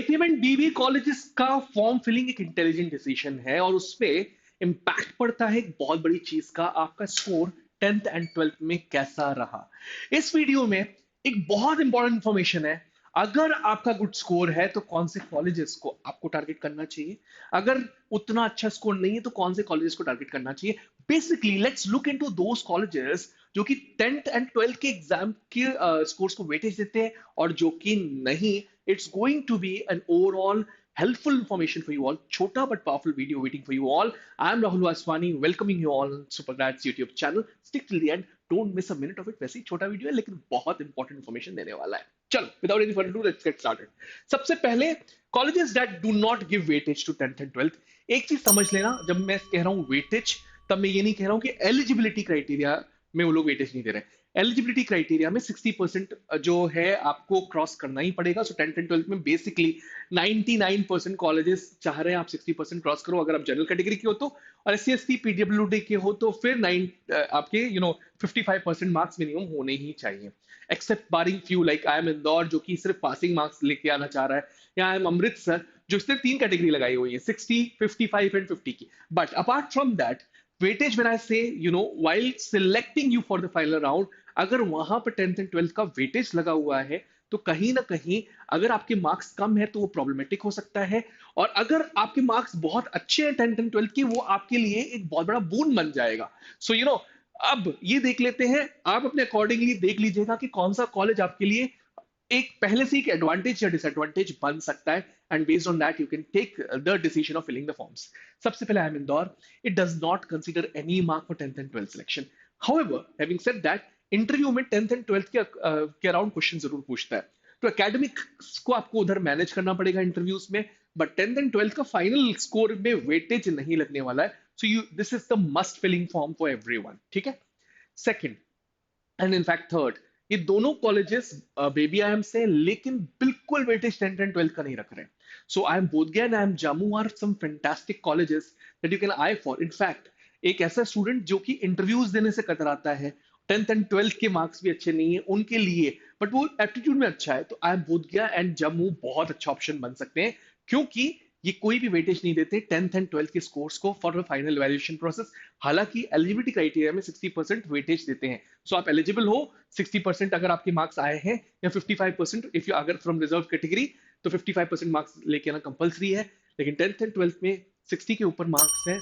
IPM and Bibi colleges का form filling एक intelligent decision है और उसपे इम्पैक्ट पड़ता है एक बहुत बड़ी चीज का, आपका स्कोर 10th एंड 12th में कैसा रहा। इस वीडियो में एक बहुत इंपॉर्टेंट इंफॉर्मेशन है। अगर आपका गुड स्कोर है तो कौन से कॉलेजेस को आपको टारगेट करना चाहिए, अगर उतना अच्छा स्कोर नहीं है तो कौन से कॉलेजेस को टारगेट करना चाहिए। Basically let's look into those colleges जो कि 10th एंड 12th के एग्जाम के स्कोर्स को वेटेज देते हैं और जो कि नहीं। It's going to be an overall helpful information for you all. Chota but powerful video waiting for you all. I'm Rahul Vaswani, welcoming you all on Supergrads YouTube channel. Stick till the end. Don't miss a minute of it. वैसे ही छोटा video है लेकिन बहुत important information देने वाला है। चलो, without any further ado, let's get started. सबसे पहले colleges that do not give weightage to 10th and 12th. एक चीज समझ लेना, जब मैं कह रहा हूँ weightage, तब मैं ये नहीं कह रहा हूँ कि eligibility criteria में वो लोग वेटेज नहीं दे रहे। एलिजिबिलिटी क्राइटेरिया में 60% जो है आपको क्रॉस करना ही पड़ेगा। सो 10th एंड 12th में बेसिकली 99% कॉलेजेस चाह रहे हैं आप 60% क्रॉस करो अगर आप जनरल कैटेगरी के हो तो, और S C S T PWD के हो तो फिर आपके 55% मार्क्स मिनिमम होने ही चाहिए। Except barring few like I M Indore जो कि सिर्फ पासिंग मार्क्स लेके आना चाह रहा है, या आई एम अमृतसर जो सिर्फ 3 कैटेगरी लगाई हुई है 60, 55 एंड 50 की। But apart from that weightage when I say, while selecting you for the final round, अगर वहां पर 10th एंड 12th का वेटेज लगा हुआ है तो कहीं ना कहीं अगर आपके मार्क्स कम है तो वो प्रॉब्लमेटिक हो सकता है, और अगर आपके मार्क्स बहुत अच्छे हैं 10th एंड 12th की, वो आपके लिए एक बहुत बड़ा बून बन जाएगा। सो अब ये देख लेते हैं, आप अपने अकॉर्डिंगली देख लीजिएगा कि कौन सा कॉलेज आपके लिए एक पहले से एक एडवांटेज या डिसएडवांटेज बन सकता है, and based on that you can take the decision of filling the forms. सबसे पहले I M Indore, it does not consider any mark for 10th and 12th selection. However having said that, interview में 10th and 12th के around question जरूर पूछता है, तो academics को आपको उधर मैनेज करना पड़ेगा इंटरव्यूज में, बट 10th एंड 12th का फाइनल स्कोर में वेटेज नहीं लगने वाला है। So you this is the must filling form for everyone, ठीक है। सेकंड एंड इनफैक्ट थर्ड, ये दोनों कॉलेजेस बेबी आईएम से, लेकिन बिल्कुल वेटेज 10th एंड 12th का नहीं रख रहे हैं। So I M Bodhgaya and I am Jammu are some fantastic colleges that you can I for. In fact एक ऐसा स्टूडेंट जो कि इंटरव्यूज देने से कतराता है, 10th एंड 12th के मार्क्स भी अच्छे नहीं है उनके लिए, बट वो एप्टीट्यूड में अच्छा है, तो I M Bodhgaya and Jammu बहुत अच्छा ऑप्शन बन सकते हैं, क्योंकि ये कोई भी वेटेज नहीं देते 10th एंड 12th के स्कोर्स को फॉर फाइनल वैल्यूएशन प्रोसेस। हालांकि एलिजिबिलिटी क्राइटेरिया में 60% वेटेज देते हैं। सो आप एलिजिबल हो 60% अगर आपके मार्क्स आए हैं, या 55% इफ यू अगर फ्रॉम रिजर्व कैटेगरी तो 55% मार्क्स लेके आना कंपलसरी है। लेकिन 10th एंड 12th में 60 के ऊपर मार्क्स है,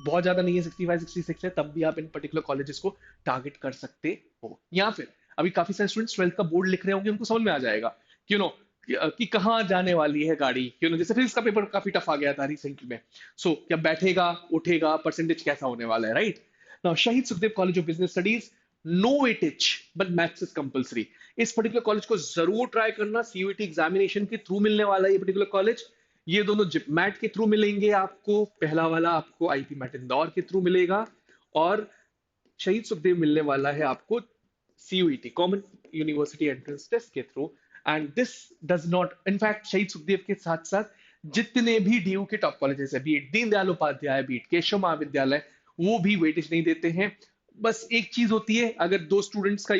बहुत ज्यादा नहीं है, 65 66 है, तब भी आप इन पर्टिकुलर कॉलेजेस को टारगेट कर सकते हो। या फिर अभी काफी सारे स्टूडेंट्स 12th का बोर्ड लिख रहे होंगे, उनको समझ में आ जाएगा कि कहाँ जाने वाली है गाड़ी, जैसे फिजिक्स का पेपर काफी टफ आ गया था रिसेंटली में। सो क्या बैठेगा उठेगा, परसेंटेज कैसा होने वाला है, right. Now Shaheed Sukhdev college of business studies, no weightage but maths is compulsory. इस पर्टिकुलर कॉलेज को जरूर ट्राई करना, सीयूईटी एग्जामिनेशन के थ्रू मिलने वाला है ये पर्टिकुलर कॉलेज। ये दोनों जिपमैट के थ्रू मिलेंगे आपको, पहला वाला आपको आईपी मैट इंदौर के थ्रू मिलेगा, और शहीद सुखदेव मिलने वाला है आपको CUET common university entrance test के through. And this does not, in fact Shaheed Sukhdev के साथ साथ जितने भी डीयू के टॉप कॉलेजेस है, बीट दीनदयाल उपाध्याय, बीट केशव महाविद्यालय, वो भी वेटेज नहीं देते हैं। बस एक चीज होती है, अगर दो स्टूडेंट्स का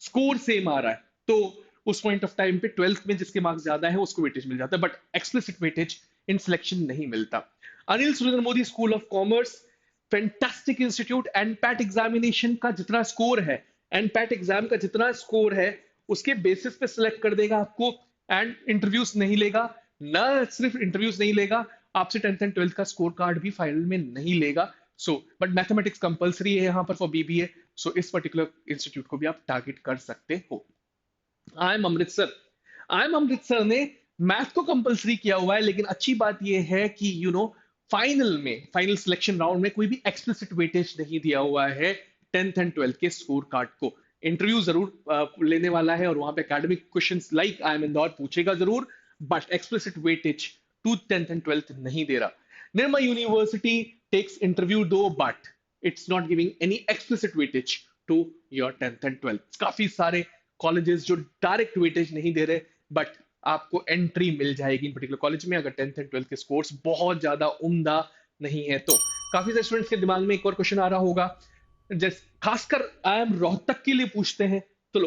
स्कोर सेम आ रहा है तो उस पॉइंट ऑफ टाइम पे 12th में जिसके मार्क्स ज्यादा है उसको वेटेज मिल जाता है, but explicit weightage in selection नहीं मिलता। Anil Surendra Modi school of commerce, fantastic institute. NPAT examination का जितना स्कोर है, एनपैट एग्जाम का जितना स्कोर है उसके बेसिस पे सिलेक्ट कर देगा आपको, एंड इंटरव्यूज नहीं लेगा। ना सिर्फ इंटरव्यूज नहीं लेगा, आपसे 10th एंड 12th का स्कोर कार्ड भी फाइनल में नहीं लेगा। सो बट मैथमेटिक्स कंपलसरी है यहाँ पर फॉर बीबीए, सो इस पर्टिकुलर इंस्टीट्यूट को भी आप टारगेट कर सकते हो। आई एम अमृतसर ने मैथ को कंपलसरी किया हुआ है, लेकिन अच्छी बात यह है कि फाइनल सिलेक्शन राउंड में कोई भी एक्सप्लिसिट वेटेज नहीं दिया हुआ है 10th एंड 12th के स्कोर कार्ड को। इंटरव्यू जरूर लेने वाला है और वहां पे academic questions like I M Indore पूछेगा जरूर, but explicit weightage to 10th and 12th नहीं दे रहा। निर्मा यूनिवर्सिटी टेक्स इंटरव्यू दो, but it's not giving any explicit weightage to your 10th and 12th। काफी सारे कॉलेजेस जो डायरेक्ट वेटेज नहीं दे रहे, बट आपको एंट्री मिल जाएगी इन पर्टिकुलर कॉलेज में अगर 10th एंड 12th के स्कोर्स बहुत ज्यादा उम्दा नहीं है तो। काफी सारे स्टूडेंट्स के दिमाग में एक और क्वेश्चन आ रहा होगा, जैसे खासकर आई एम रोहतक के लिए पूछते हैं, तो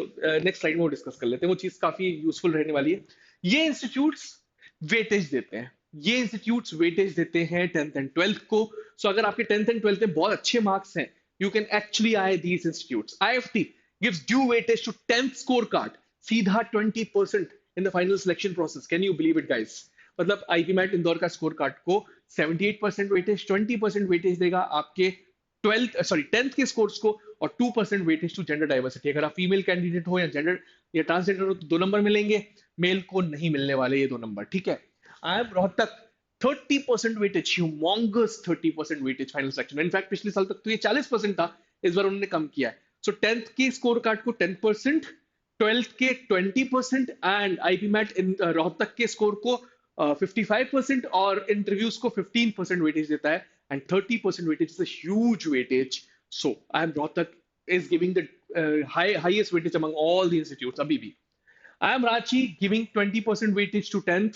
नेक्स्ट स्लाइड में वो डिस्कस कर लेते हैं, वो चीज काफी यूजफुल रहने वाली है। ये इंस्टीट्यूट्स वेटेज देते हैं। ये इंस्टीट्यूट्स वेटेज देते हैं 10th एंड 12th को। सो अगर आपके 10th एंड 12th में बहुत अच्छे मार्क्स हैं, you can actually I these institutes. IFT gives due weightage to 10th score card, सीधा 20% in the final selection process. Can you believe it guys? मतलब IPMAT Indore का स्कोर कार्ड को 78% weightage, 20% weightage देगा आपके 10th के scores को, और 2% weightage to gender diversity. अगर आप फीमेल कैंडिडेट हो या जेंडर या ट्रांसजेंडर हो तो 2 नंबर मिलेंगे, मेल को नहीं मिलने वाले ये 2 नंबर, ठीक है। I am Rohtak 30% weightage, humongous 30% weightage final selection. In fact पिछले साल तक तो ये 40% था, इस बार उन्होंने कम किया है। सो 10th के स्कोर कार्ड को 10%, 12th के 20% एंड आईपी मैट इन रोहतक के स्कोर को 55% और इंटरव्यूज को 15% वेटेज देता है, and 30% weightage is a huge weightage. So I am Rohtak is giving the highest weightage among all the institutes abhi bhi. I am Ranchi giving 20% weightage to 10th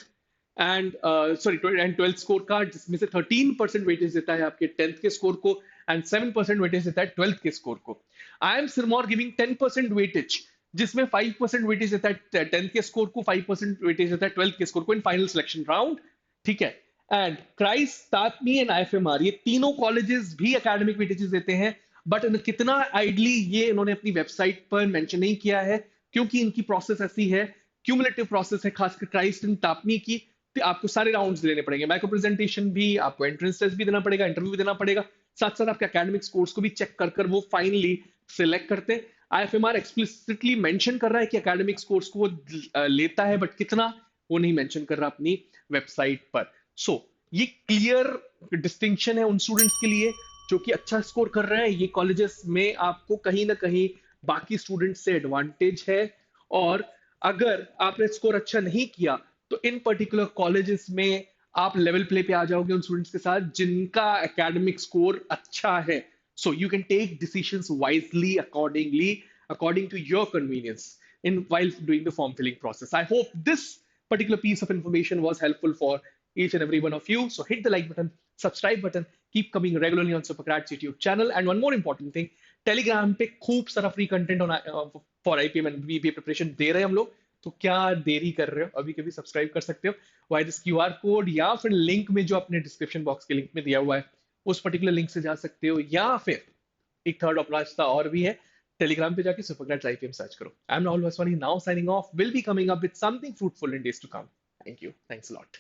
and and 12th scorecard, जिसमें से 13% weightage देता है आपके 10th के score को and 7% weightage देता है 12th के स्कोर को। I am Sirmaur giving 10% weightage, जिसमें 5% weightage देता है 10th के स्कोर को, 5% weightage देता है 12th के स्कोर को इन फाइनल सिलेक्शन राउंड, ठीक है। एंड क्राइस्ट, तापनी एंड आईएफएमआर, ये तीनों कॉलेजेस भी एकेडमिक वेटेजेस देते हैं, बट कितना आइडली ये इन्होंने अपनी वेबसाइट पर मेंशन नहीं किया है, क्योंकि इनकी प्रोसेस ऐसी है, क्यूमुलेटिव प्रोसेस है, खासकर क्राइस्ट एंड तापनी की। तो आपको सारे राउंड्स लेने पड़ेंगे, माइक्रो प्रेजेंटेशन भी, आपको एंट्रेंस टेस्ट भी देना पड़ेगा, इंटरव्यू भी देना पड़ेगा, साथ साथ आपके एकेडमिक स्कोर्स को भी चेक कर कर वो फाइनली सिलेक्ट करते हैं। आईएफएमआर एक्सप्लिसिटली मेंशन कर रहा है कि एकेडमिक स्कोर्स को वो लेता है, बट कितना वो नहीं मेंशन कर रहा अपनी वेबसाइट पर। सो ये क्लियर डिस्टिंक्शन है उन स्टूडेंट्स के लिए जो कि अच्छा स्कोर कर रहे हैं। ये कॉलेजेस में आपको कहीं ना कहीं बाकी स्टूडेंट्स से एडवांटेज है, और अगर आपने स्कोर अच्छा नहीं किया तो इन पर्टिकुलर कॉलेजेस में आप लेवल प्ले पे आ जाओगे उन स्टूडेंट्स के साथ जिनका एकेडमिक स्कोर अच्छा है। So you can take decisions wisely according to your convenience in while doing the form filling process. I hope this particular piece of information was helpful for each and every one of you. So hit the like button, subscribe button, keep coming regularly on Supercrats YouTube channel. And one more important thing, Telegram पे खूब सारा free content on for IPM and BBA preparation दे रहे हैं हम लोग। तो क्या देरी कर रहे हो, अभी कभी सब्सक्राइब कर सकते हो वाई दिस QR कोड, या फिर लिंक में जो अपने डिस्क्रिप्शन बॉक्स के लिंक में दिया हुआ है उस पर्टिकुलर लिंक से जा सकते हो, या फिर एक थर्ड ऑप्शन रास्ता और भी है, टेलीग्राम पे जाके सुपरक्रेट्स आईपीएम सर्च करो। I am Rahul Vaswani, now signing off, will be coming up with something fruitful in days to come. Thank you, thanks a lot.